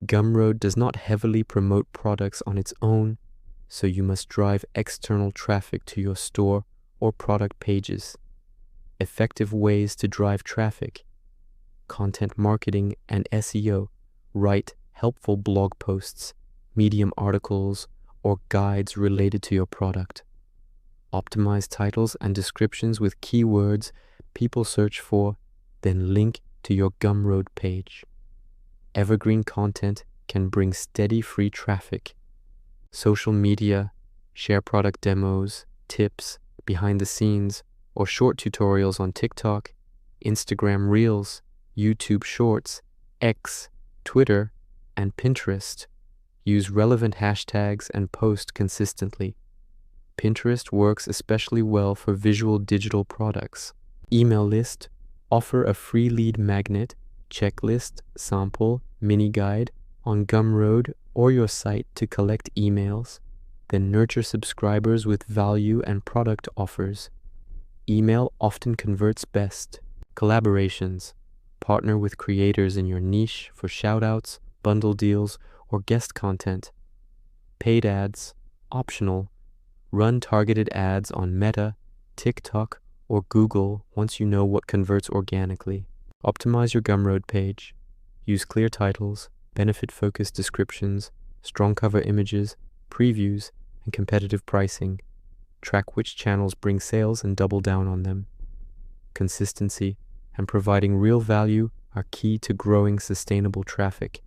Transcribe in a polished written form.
Gumroad does not heavily promote products on its own, so you must drive external traffic to your store or product pages. Effective ways to drive traffic: content marketing and SEO. Write helpful blog posts, Medium articles, or guides related to your product. Optimize titles and descriptions with keywords people search for, then link to your Gumroad page. Evergreen content can bring steady free traffic. Social media, share product demos, tips, behind the scenes, or short tutorials on TikTok, Instagram Reels, YouTube Shorts, X, Twitter, and Pinterest. Use relevant hashtags and post consistently. Pinterest works especially well for visual digital products. Email list. Offer a free lead magnet, checklist, sample, mini guide on Gumroad or your site to collect emails. Then nurture subscribers with value and product offers. Email often converts best. Collaborations. Partner with creators in your niche for shoutouts, bundle deals, or guest content. Paid ads. Optional. Run targeted ads on Meta, TikTok, or Google once you know what converts organically. Optimize your Gumroad page. Use clear titles, benefit-focused descriptions, strong cover images, previews, and competitive pricing. Track which channels bring sales and double down on them. Consistency and providing real value are key to growing sustainable traffic.